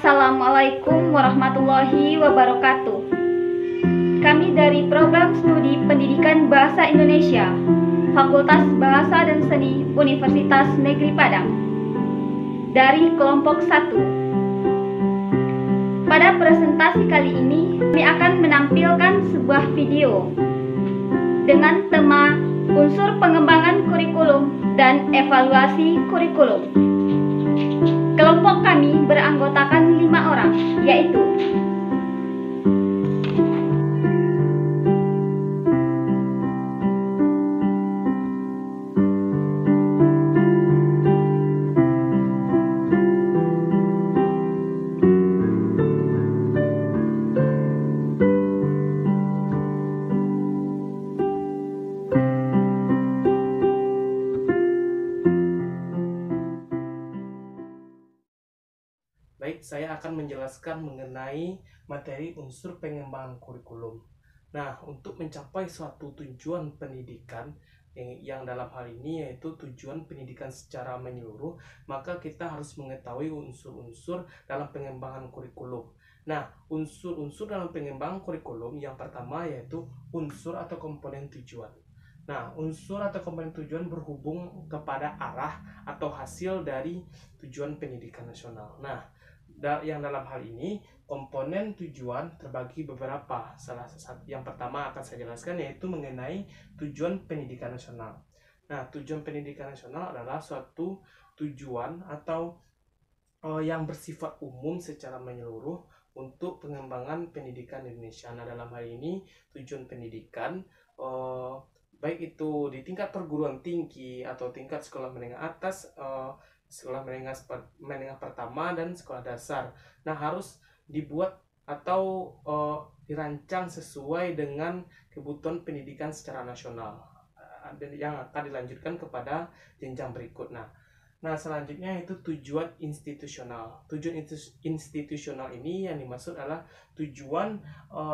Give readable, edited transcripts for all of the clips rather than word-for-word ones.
Assalamualaikum warahmatullahi wabarakatuh. Kami dari Program Studi Pendidikan Bahasa Indonesia, Fakultas Bahasa dan Seni Universitas Negeri Padang, dari kelompok 1. Pada presentasi kali ini, kami akan menampilkan sebuah video dengan tema unsur pengembangan kurikulum dan evaluasi kurikulum. Kelompok kami beranggotakan 5 orang, yaitu Baik, saya akan menjelaskan mengenai materi unsur pengembangan kurikulum. Nah, untuk mencapai suatu tujuan pendidikan yang dalam hal ini yaitu tujuan pendidikan secara menyeluruh, maka kita harus mengetahui unsur-unsur dalam pengembangan kurikulum. Nah, unsur-unsur dalam pengembangan kurikulum yang pertama yaitu unsur atau komponen tujuan. Nah, unsur atau komponen tujuan berhubung kepada arah atau hasil dari tujuan pendidikan nasional. Nah, yang dalam hal ini komponen tujuan terbagi beberapa. Salah satu yang pertama akan saya jelaskan yaitu mengenai tujuan pendidikan nasional. Nah, tujuan pendidikan nasional adalah suatu tujuan atau yang bersifat umum secara menyeluruh untuk pengembangan pendidikan di Indonesia. Nah, dalam hal ini tujuan pendidikan baik itu di tingkat perguruan tinggi atau tingkat sekolah menengah atas, sekolah menengah pertama dan sekolah dasar. Nah, harus dibuat atau dirancang sesuai dengan kebutuhan pendidikan secara nasional dan yang akan dilanjutkan kepada jenjang berikut. Nah, selanjutnya itu tujuan institusional. Tujuan institusional ini yang dimaksud adalah tujuan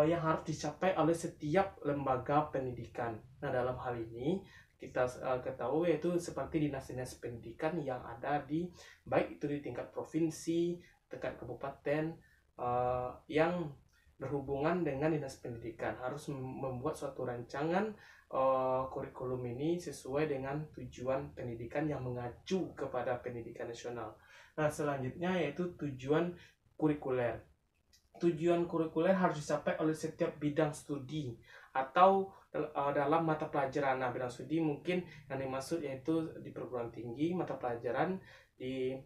yang harus dicapai oleh setiap lembaga pendidikan. Nah, dalam hal ini kita ketahui yaitu seperti dinas-dinas pendidikan yang ada di baik itu di tingkat provinsi, tingkat kabupaten yang berhubungan dengan dinas pendidikan harus membuat suatu rancangan kurikulum ini sesuai dengan tujuan pendidikan yang mengacu kepada pendidikan nasional. Nah, selanjutnya yaitu tujuan kurikuler. Tujuan kurikuler harus dicapai oleh setiap bidang studi atau dalam mata pelajaran. Nah, bidang studi mungkin yang dimaksud yaitu di perguruan tinggi, mata pelajaran di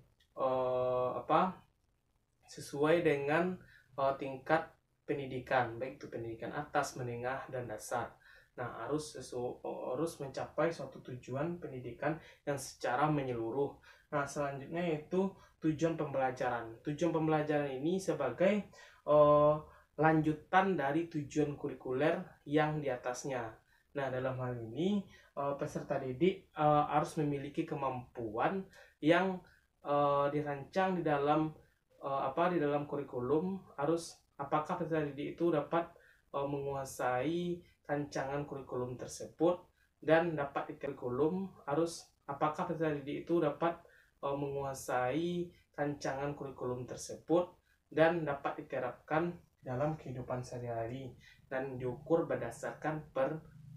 sesuai dengan tingkat pendidikan, baik itu pendidikan atas, menengah, dan dasar. Nah, harus mencapai suatu tujuan pendidikan yang secara menyeluruh. Nah, selanjutnya yaitu tujuan pembelajaran. Tujuan pembelajaran ini sebagai lanjutan dari tujuan kurikuler yang di atasnya. Nah, dalam hal ini peserta didik harus memiliki kemampuan yang dirancang di dalam kurikulum. Apakah peserta didik itu dapat menguasai rancangan kurikulum tersebut dan dapat kurikulum apakah peserta didik itu dapat menguasai rancangan kurikulum tersebut dan dapat diterapkan dalam kehidupan sehari-hari dan diukur berdasarkan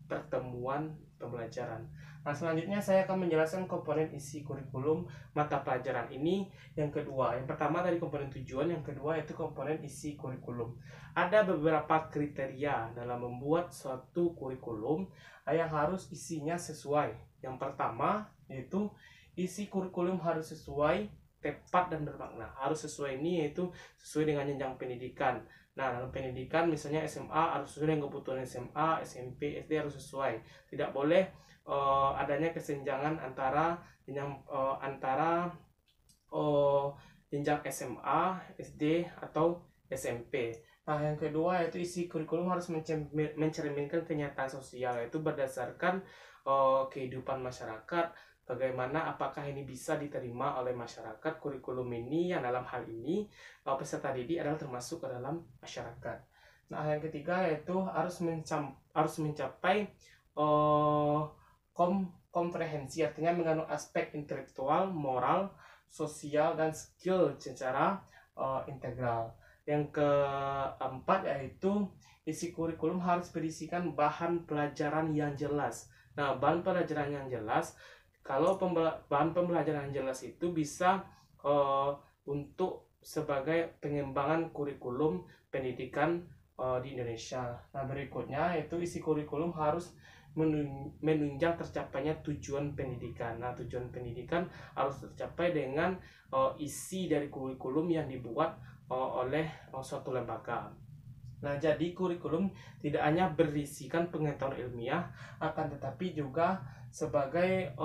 pertemuan pembelajaran. Nah, selanjutnya saya akan menjelaskan komponen isi kurikulum mata pelajaran ini yang kedua. Yang pertama dari komponen tujuan, yang kedua yaitu komponen isi kurikulum. Ada beberapa kriteria dalam membuat suatu kurikulum yang harus isinya sesuai. Yang pertama yaitu isi kurikulum harus sesuai, tepat, dan bermakna. Harus sesuai ini yaitu sesuai dengan jenjang pendidikan. Nah, dalam pendidikan misalnya SMA harus sesuai dengan kebutuhan SMA, SMP, SD harus sesuai. Tidak boleh adanya kesenjangan antara jenjang SMA, SD, atau SMP. Nah, yang kedua yaitu isi kurikulum harus mencerminkan kenyataan sosial, yaitu berdasarkan kehidupan masyarakat. Bagaimana apakah ini bisa diterima oleh masyarakat kurikulum ini yang dalam hal ini peserta didik adalah termasuk ke dalam masyarakat. Nah, yang ketiga yaitu harus mencapai komprehensi, artinya mengandung aspek intelektual, moral, sosial, dan skill secara integral. Yang keempat yaitu isi kurikulum harus berisikan bahan pelajaran yang jelas. Nah, bahan pelajaran yang jelas, kalau bahan pembelajaran yang jelas itu bisa untuk sebagai pengembangan kurikulum pendidikan di Indonesia. Nah, berikutnya yaitu isi kurikulum harus menunjang tercapainya tujuan pendidikan. Nah, tujuan pendidikan harus tercapai dengan isi dari kurikulum yang dibuat oleh suatu lembaga. Nah, jadi kurikulum tidak hanya berisikan pengetahuan ilmiah, akan tetapi juga sebagai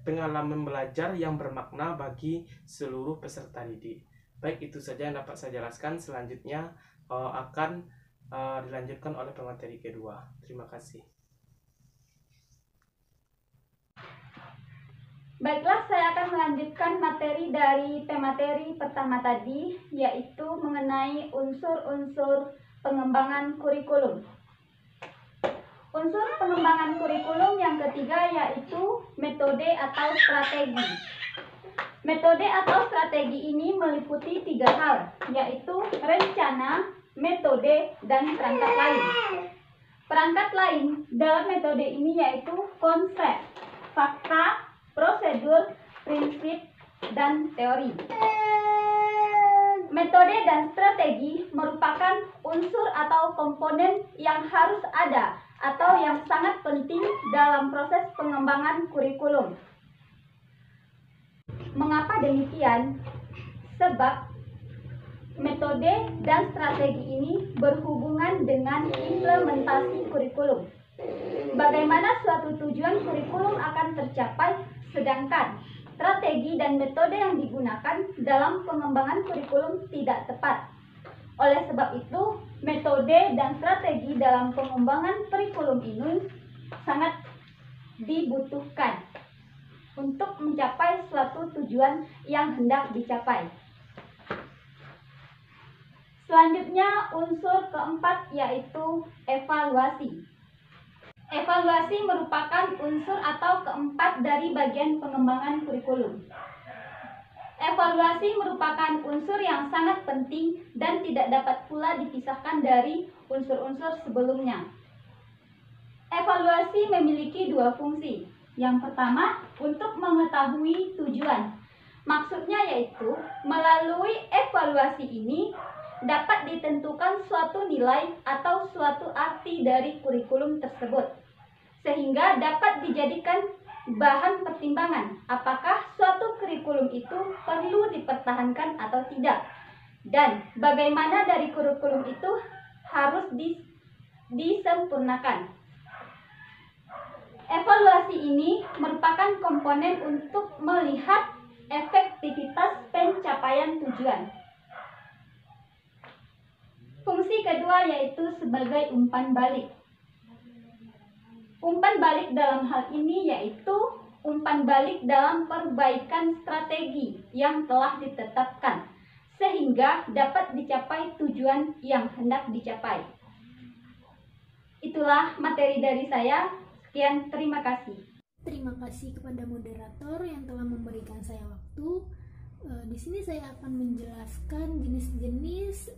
pengalaman belajar yang bermakna bagi seluruh peserta didik. Baik, itu saja yang dapat saya jelaskan. Selanjutnya akan dilanjutkan oleh pemateri kedua. Terima kasih. Baiklah, saya akan melanjutkan materi dari pemateri pertama tadi, yaitu mengenai unsur-unsur pengembangan kurikulum. Unsur pengembangan kurikulum yang ketiga yaitu metode atau strategi. Metode atau strategi ini meliputi 3 hal, yaitu rencana, metode, dan perangkat lain. Perangkat lain dalam metode ini yaitu konsep, fakta, prosedur, prinsip, dan teori. Metode dan strategi merupakan unsur atau komponen yang harus ada atau yang sangat penting dalam proses pengembangan kurikulum. Mengapa demikian? Sebab metode dan strategi ini berhubungan dengan implementasi kurikulum. Bagaimana suatu tujuan kurikulum akan tercapai, sedangkan strategi dan metode yang digunakan dalam pengembangan kurikulum tidak tepat. Oleh sebab itu, metode dan strategi dalam pengembangan kurikulum ini sangat dibutuhkan untuk mencapai suatu tujuan yang hendak dicapai. Selanjutnya, unsur keempat yaitu evaluasi. Evaluasi merupakan unsur atau keempat dari bagian pengembangan kurikulum. Evaluasi merupakan unsur yang sangat penting dan tidak dapat pula dipisahkan dari unsur-unsur sebelumnya. Evaluasi memiliki 2 fungsi. Yang pertama, untuk mengetahui tujuan. Maksudnya yaitu, melalui evaluasi ini dapat ditentukan suatu nilai atau suatu arti dari kurikulum tersebut, sehingga dapat dijadikan bahan pertimbangan apakah suatu kurikulum itu perlu dipertahankan atau tidak, dan bagaimana dari kurikulum itu harus disempurnakan. Evaluasi ini merupakan komponen untuk melihat efektivitas pencapaian tujuan. Fungsi kedua yaitu sebagai umpan balik. Umpan balik dalam hal ini yaitu umpan balik dalam perbaikan strategi yang telah ditetapkan, sehingga dapat dicapai tujuan yang hendak dicapai. Itulah materi dari saya. Sekian, terima kasih. Terima kasih kepada moderator yang telah memberikan saya waktu. Di sini saya akan menjelaskan jenis-jenis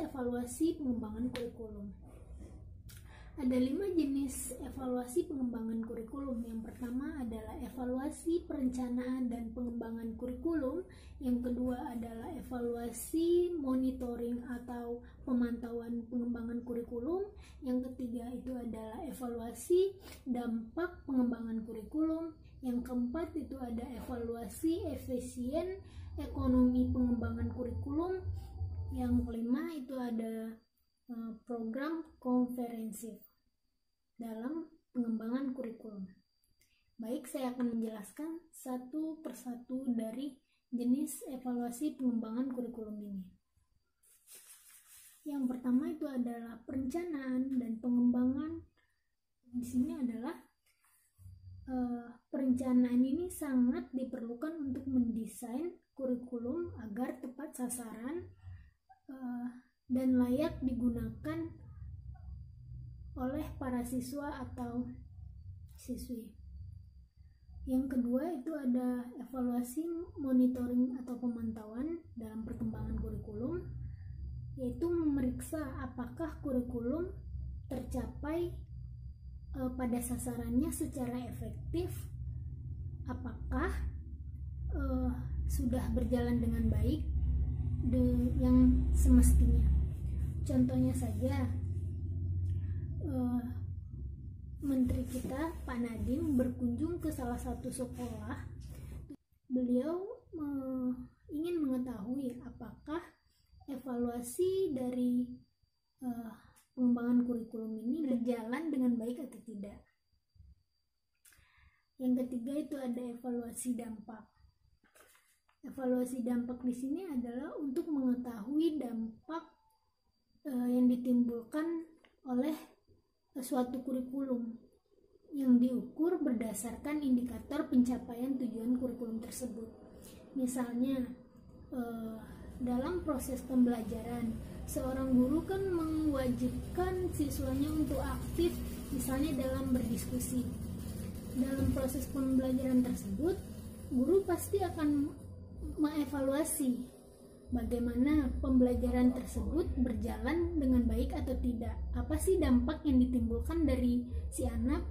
evaluasi pengembangan kurikulum. Ada 5 jenis evaluasi pengembangan kurikulum. Yang pertama adalah evaluasi perencanaan dan pengembangan kurikulum. Yang kedua adalah evaluasi monitoring atau pemantauan pengembangan kurikulum. Yang ketiga itu adalah evaluasi dampak pengembangan kurikulum. Yang keempat itu ada evaluasi efisien ekonomi pengembangan kurikulum. Yang kelima itu ada program komprehensif dalam pengembangan kurikulum. Baik, saya akan menjelaskan satu persatu dari jenis evaluasi pengembangan kurikulum ini. Yang pertama itu adalah perencanaan dan pengembangan. Di sini adalah perencanaan ini sangat diperlukan untuk mendesain kurikulum agar tepat sasaran dan layak digunakan oleh para siswa atau siswi. Yang kedua itu ada evaluasi, monitoring atau pemantauan dalam perkembangan kurikulum, yaitu memeriksa apakah kurikulum tercapai pada sasarannya secara efektif, apakah sudah berjalan dengan baik yang semestinya. Contohnya saja, Menteri kita Pak Nadiem berkunjung ke salah satu sekolah. Beliau ingin mengetahui apakah evaluasi dari pengembangan kurikulum ini berjalan dengan baik atau tidak. Yang ketiga itu ada evaluasi dampak. Evaluasi dampak di sini adalah untuk mengetahui dampak yang ditimbulkan oleh suatu kurikulum yang diukur berdasarkan indikator pencapaian tujuan kurikulum tersebut. Misalnya dalam proses pembelajaran, seorang guru kan mewajibkan siswanya untuk aktif, misalnya dalam berdiskusi. Dalam proses pembelajaran tersebut, guru pasti akan mengevaluasi bagaimana pembelajaran tersebut berjalan dengan baik atau tidak. Apa sih dampak yang ditimbulkan dari si anak?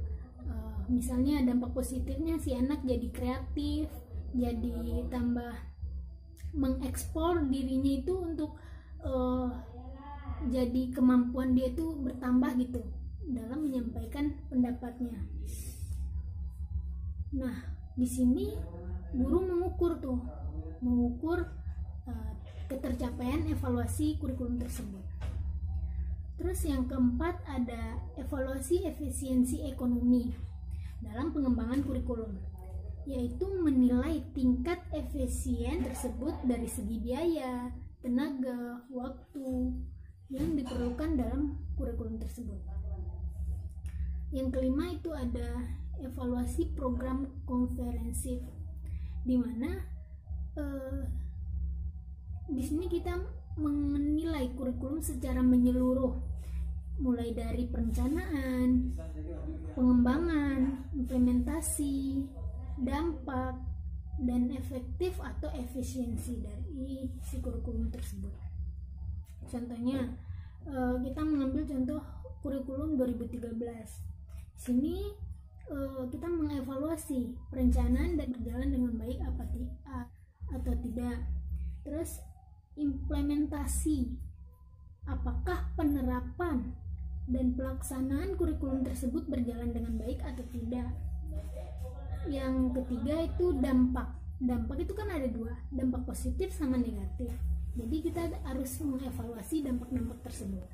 Misalnya dampak positifnya si anak jadi kreatif, jadi tambah mengeksplor dirinya itu untuk jadi kemampuan dia itu bertambah gitu dalam menyampaikan pendapatnya. Nah, di sini guru mengukur ketercapaian evaluasi kurikulum tersebut. Terus yang keempat ada evaluasi efisiensi ekonomi dalam pengembangan kurikulum, yaitu menilai tingkat efisien tersebut dari segi biaya, tenaga, waktu yang diperlukan dalam kurikulum tersebut. Yang kelima itu ada evaluasi program komprehensif, di mana di sini kita menilai kurikulum secara menyeluruh, mulai dari perencanaan, pengembangan, implementasi, dampak, dan efektif atau efisiensi dari si kurikulum tersebut. Contohnya, kita mengambil contoh kurikulum 2013. Di sini kita mengevaluasi perencanaan dan berjalan dengan baik atau tidak. Terus implementasi, apakah penerapan dan pelaksanaan kurikulum tersebut berjalan dengan baik atau tidak. Yang ketiga itu dampak. Dampak itu kan ada dua, dampak positif sama negatif. Jadi kita harus mengevaluasi dampak-dampak tersebut.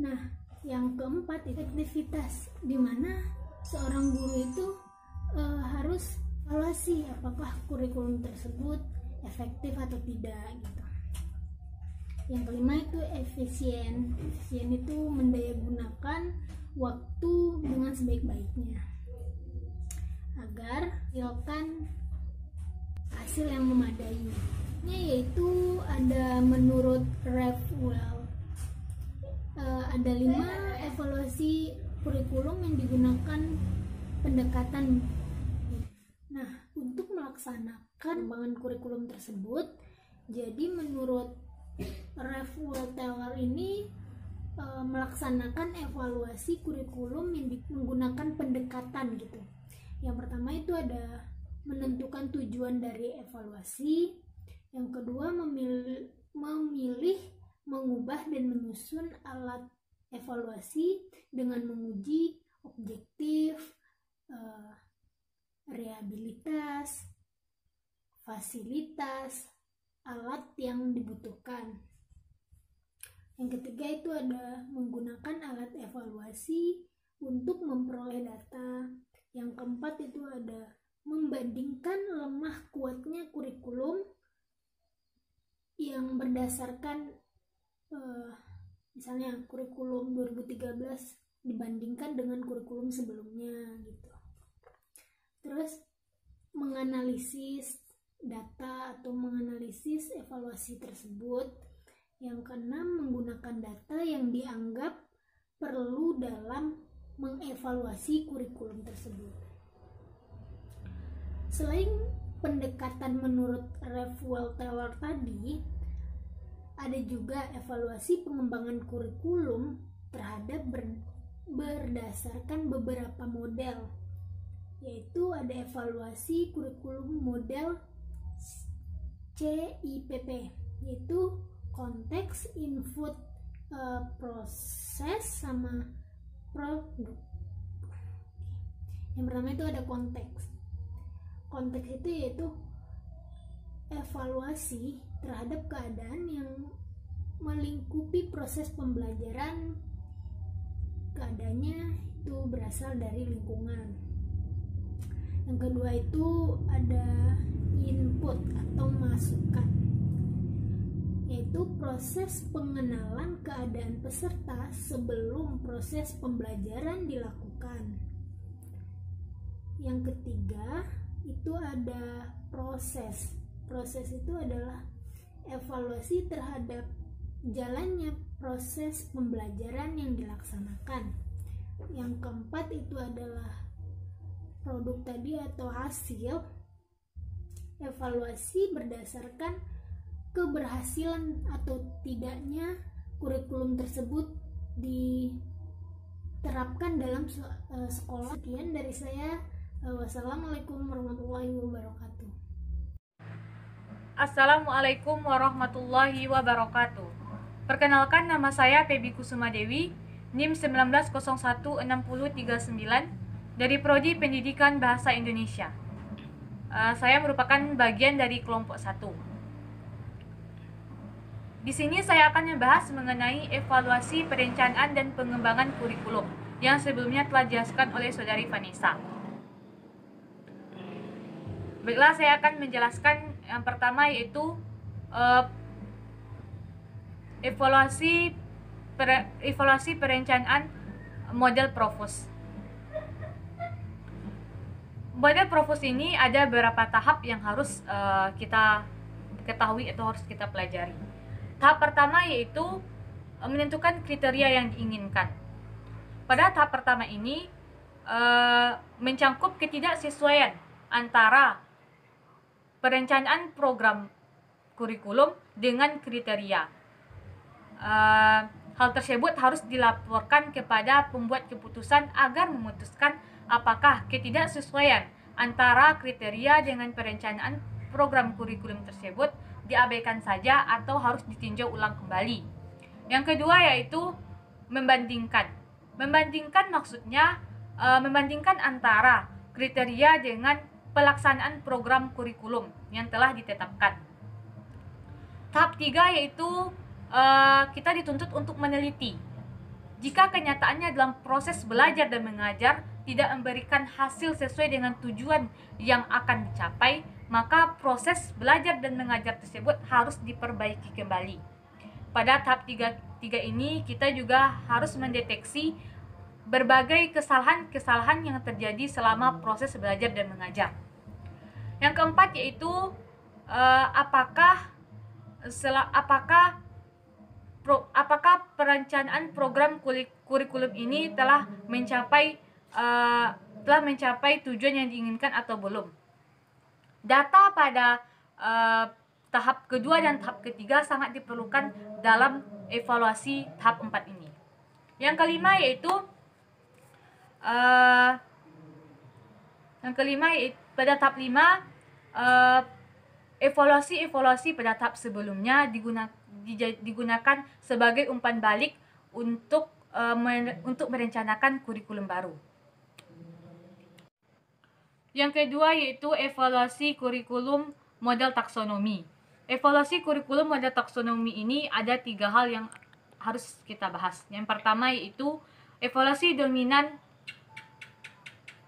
Nah, yang keempat itu aktivitas, di mana seorang guru itu harus evaluasi apakah kurikulum tersebut efektif atau tidak gitu. Yang kelima itu efisien. Efisien itu mendayagunakan waktu dengan sebaik-baiknya agar menghasilkan hasil yang memadai. Yaitu ada menurut Revewell ada 5 evaluasi kurikulum yang digunakan pendekatan. Nah, untuk melaksanakan pengembangan kurikulum tersebut, jadi menurut Revewell ini melaksanakan evaluasi kurikulum yang menggunakan pendekatan gitu. Yang pertama itu ada menentukan tujuan dari evaluasi. Yang kedua memilih, mengubah dan menyusun alat evaluasi dengan menguji objektif, reliabilitas, fasilitas, alat yang dibutuhkan. Yang ketiga itu ada menggunakan alat evaluasi untuk memperoleh data. Yang keempat itu ada membandingkan lemah kuatnya kurikulum yang berdasarkan misalnya kurikulum 2013 dibandingkan dengan kurikulum sebelumnya gitu. Terus menganalisis data atau menganalisis evaluasi tersebut. Yang keenam, menggunakan data yang dianggap perlu dalam mengevaluasi kurikulum tersebut. Selain pendekatan menurut Ralph Taylor tadi, ada juga evaluasi pengembangan kurikulum terhadap berdasarkan beberapa model, yaitu ada evaluasi kurikulum model CIPP, yaitu konteks, input, proses, sama produk. Yang pertama itu ada konteks. Konteks itu yaitu evaluasi terhadap keadaan yang melingkupi proses pembelajaran. Keadaannya itu berasal dari lingkungan. Yang kedua itu ada input atau masukan, yaitu proses pengenalan keadaan peserta sebelum proses pembelajaran dilakukan. Yang ketiga itu ada proses. Proses itu adalah evaluasi terhadap jalannya proses pembelajaran yang dilaksanakan. Yang keempat itu adalah produk tadi atau hasil. Evaluasi berdasarkan keberhasilan atau tidaknya kurikulum tersebut diterapkan dalam sekolah. Sekian dari saya. Wassalamualaikum warahmatullahi wabarakatuh. Assalamualaikum warahmatullahi wabarakatuh. Perkenalkan, nama saya Febi Kusuma Dewi, NIM 19016039 dari Prodi Pendidikan Bahasa Indonesia. Saya merupakan bagian dari kelompok 1. Di sini saya akan membahas mengenai evaluasi perencanaan dan pengembangan kurikulum yang sebelumnya telah dijelaskan oleh Saudari Vanessa. Baiklah, saya akan menjelaskan yang pertama, yaitu evaluasi perencanaan model Profus. Model Profus ini ada beberapa tahap yang harus kita ketahui atau harus kita pelajari. Tahap pertama yaitu menentukan kriteria yang diinginkan. Pada tahap pertama ini mencangkup ketidaksesuaian antara perencanaan program kurikulum dengan kriteria. Hal tersebut harus dilaporkan kepada pembuat keputusan agar memutuskan apakah ketidaksesuaian antara kriteria dengan perencanaan program kurikulum tersebut diabaikan saja atau harus ditinjau ulang kembali. Yang kedua yaitu membandingkan. Membandingkan maksudnya membandingkan antara kriteria dengan pelaksanaan program kurikulum yang telah ditetapkan. Tahap 3 yaitu kita dituntut untuk meneliti. Jika kenyataannya dalam proses belajar dan mengajar tidak memberikan hasil sesuai dengan tujuan yang akan dicapai, maka proses belajar dan mengajar tersebut harus diperbaiki kembali. Pada tahap 3 ini kita juga harus mendeteksi berbagai kesalahan-kesalahan yang terjadi selama proses belajar dan mengajar. Yang keempat yaitu apakah perencanaan program kurikulum ini telah mencapai tujuan yang diinginkan atau belum. Data pada tahap kedua dan tahap ketiga sangat diperlukan dalam evaluasi tahap 4 ini. Yang kelima yaitu pada tahap 5 evaluasi pada tahap sebelumnya digunakan sebagai umpan balik untuk merencanakan kurikulum baru. Yang kedua yaitu evaluasi kurikulum model taksonomi. Evaluasi kurikulum model taksonomi ini ada 3 hal yang harus kita bahas. Yang pertama yaitu evaluasi dominan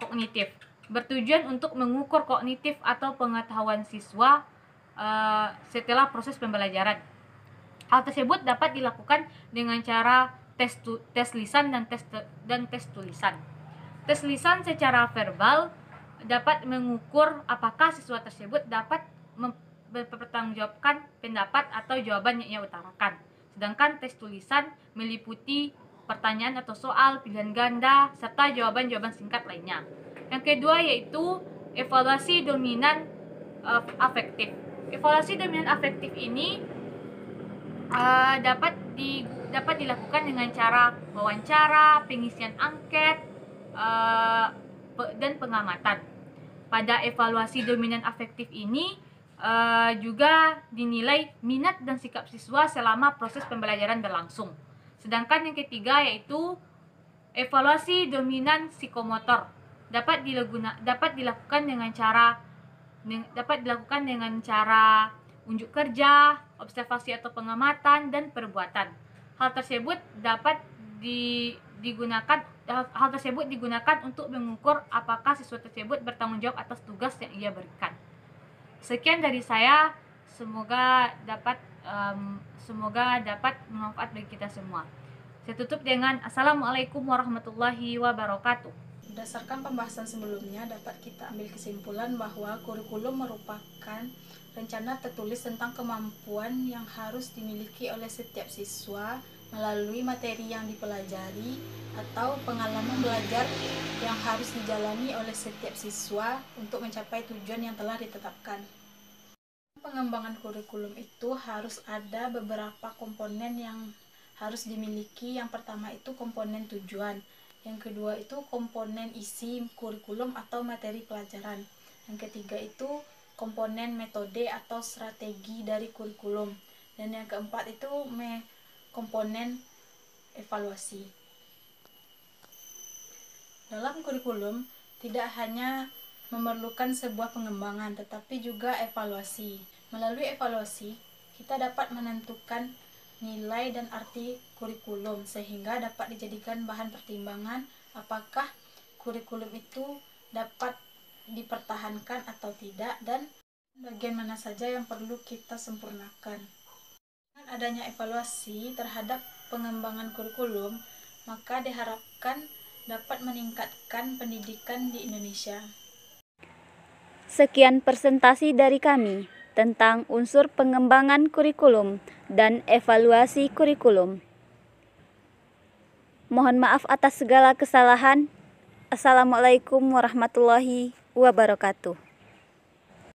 kognitif, bertujuan untuk mengukur kognitif atau pengetahuan siswa setelah proses pembelajaran. Hal tersebut dapat dilakukan dengan cara tes lisan dan tes tulisan. Tes lisan secara verbal dapat mengukur apakah siswa tersebut dapat mempertanggungjawabkan pendapat atau jawaban yang ia utarakan. Sedangkan tes tulisan meliputi pertanyaan atau soal, pilihan ganda, serta jawaban-jawaban singkat lainnya. Yang kedua yaitu evaluasi dominan afektif. Evaluasi dominan afektif ini dapat dilakukan dengan cara wawancara, pengisian angket, dan pengamatan. Pada evaluasi dominan afektif ini juga dinilai minat dan sikap siswa selama proses pembelajaran berlangsung. Sedangkan yang ketiga yaitu evaluasi dominan psikomotor dapat dilakukan dengan cara unjuk kerja, observasi atau pengamatan, dan perbuatan. Hal tersebut digunakan untuk mengukur apakah siswa tersebut bertanggung jawab atas tugas yang ia berikan. Sekian dari saya, semoga dapat bermanfaat bagi kita semua. Saya tutup dengan Assalamualaikum warahmatullahi wabarakatuh. Berdasarkan pembahasan sebelumnya, dapat kita ambil kesimpulan bahwa kurikulum merupakan rencana tertulis tentang kemampuan yang harus dimiliki oleh setiap siswa melalui materi yang dipelajari atau pengalaman belajar yang harus dijalani oleh setiap siswa untuk mencapai tujuan yang telah ditetapkan. Pengembangan kurikulum itu harus ada beberapa komponen yang harus dimiliki. Yang pertama itu komponen tujuan, yang kedua itu komponen isi kurikulum atau materi pelajaran, yang ketiga itu komponen metode atau strategi dari kurikulum, dan yang keempat itu komponen evaluasi. Dalam kurikulum tidak hanya memerlukan sebuah pengembangan, tetapi juga evaluasi. Melalui evaluasi, kita dapat menentukan nilai dan arti kurikulum, sehingga dapat dijadikan bahan pertimbangan apakah kurikulum itu dapat dipertahankan atau tidak, dan bagian mana saja yang perlu kita sempurnakan. Dengan adanya evaluasi terhadap pengembangan kurikulum, maka diharapkan dapat meningkatkan pendidikan di Indonesia. Sekian presentasi dari kami tentang unsur pengembangan kurikulum dan evaluasi kurikulum. Mohon maaf atas segala kesalahan. Assalamualaikum warahmatullahi wabarakatuh.